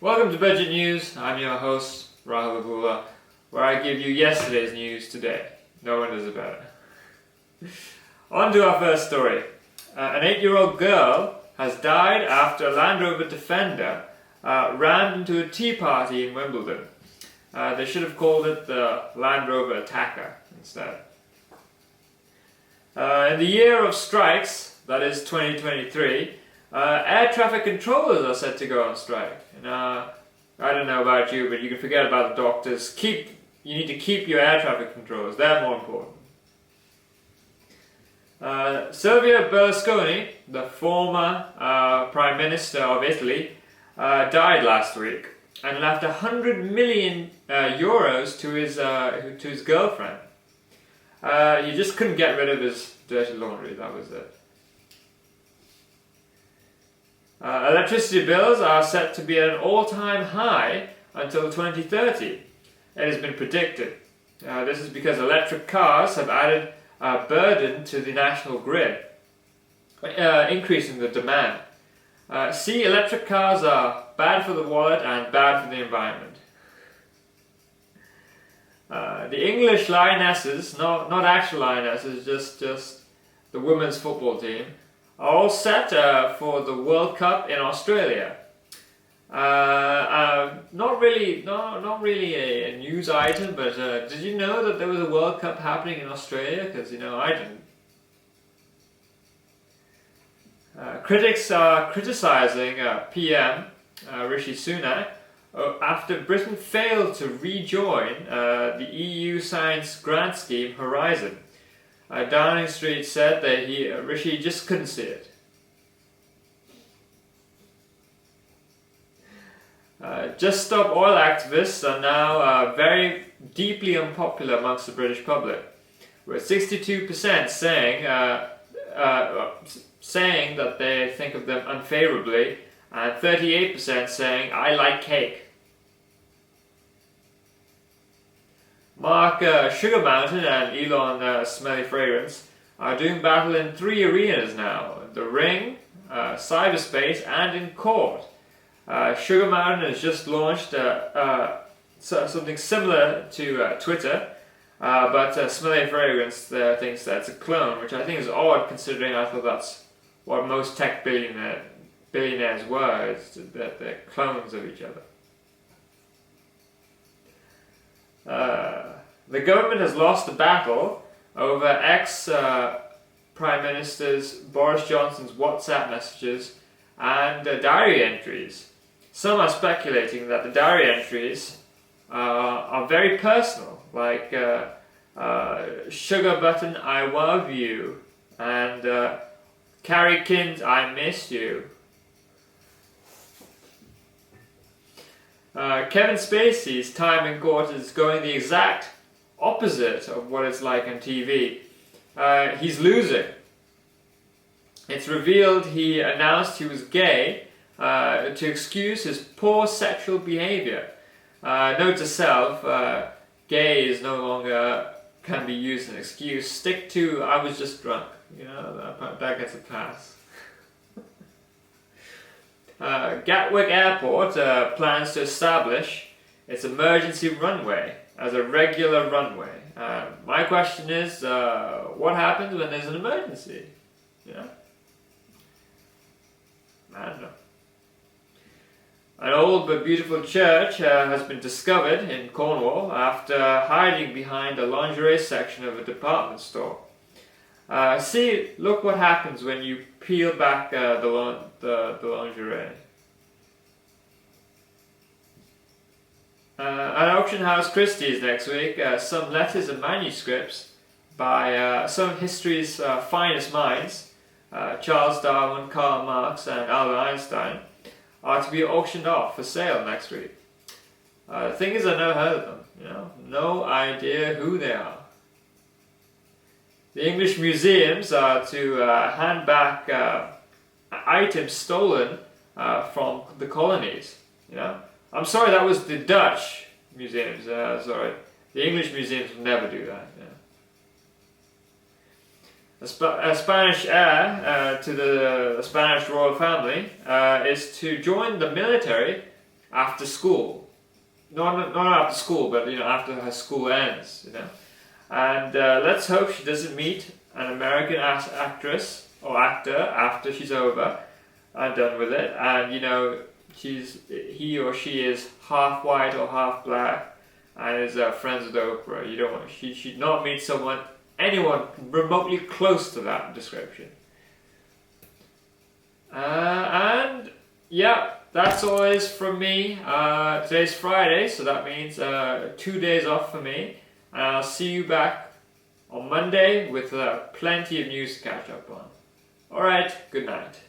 Welcome to Budget News. I'm your host, Rahul, where I give you yesterday's news today. No one does it better. On to our first story. An 8-year-old girl has died after a Land Rover Defender rammed into a tea party in Wimbledon. They should have called it the Land Rover Attacker instead. In the year of strikes, that is 2023, air traffic controllers are set to go on strike. And, I don't know about you, but you can forget about the doctors. You need to keep your air traffic controllers. They're more important. Silivia Berlinsoni, the former Prime Minister of Italy, died last week and left 100 million euros to his girlfriend. He just couldn't get rid of his dirty laundry, that was it. Electricity bills are set to be at an all-time high until 2030. It has been predicted. This is because electric cars have added a burden to the national grid, increasing the demand. Electric cars are bad for the wallet and bad for the environment. The English Lionesses, not actual Lionesses, just the women's football team, are all set for the World Cup in Australia. Not really a news item, but did you know that there was a World Cup happening in Australia? Because I didn't. Critics are criticising PM Rishi Sunak after Britain failed to rejoin the EU science grant scheme Horizon. Downing Street said that Rishi just couldn't see it. Just Stop Oil activists are now very deeply unpopular amongst the British public, with 62% saying that they think of them unfavourably, and 38% saying, "I like cake." Mark Sugar Mountain and Elon Smelly Fragrance are doing battle in 3 arenas now: the ring, cyberspace, and in court. Sugar Mountain has just launched something similar to Twitter, but Smelly Fragrance thinks that's a clone, which I think is odd considering I thought that's what most tech billionaires were, is that they're clones of each other. The government has lost the battle over ex-Prime Minister's Boris Johnson's WhatsApp messages and diary entries. Some are speculating that the diary entries are very personal, like Sugar Button, I love you, and Carrie Kins, I miss you. Kevin Spacey's time in court is going the exact opposite of what it's like on TV. He's losing. It's revealed he announced he was gay to excuse his poor sexual behavior. Note to self, gay is no longer can be used as an excuse. Stick to I was just drunk. That gets a pass. Gatwick Airport plans to establish its emergency runway as a regular runway. My question is, what happens when there's an emergency? I don't know. An old but beautiful church has been discovered in Cornwall after hiding behind the lingerie section of a department store. Look what happens when you peel back the lingerie. At Auction House Christie's next week, some letters and manuscripts by some of history's finest minds, Charles Darwin, Karl Marx, and Albert Einstein, are to be auctioned off for sale next week. The thing is, I've never heard of them. No idea who they are. The English museums are to hand back items stolen from the colonies. I'm sorry, that was the Dutch museums. Sorry, the English museums will never do that. A Spanish heir to the Spanish royal family is to join the military after school. Not after school, but after her school ends. And let's hope she doesn't meet an American actress or actor after she's over and done with it. And he or she is half white or half black and is friends with Oprah. She should not meet anyone remotely close to that description. And yeah, that's all it is from me. Today's Friday, so that means 2 days off for me. And I'll see you back on Monday with plenty of news to catch up on. Alright, good night.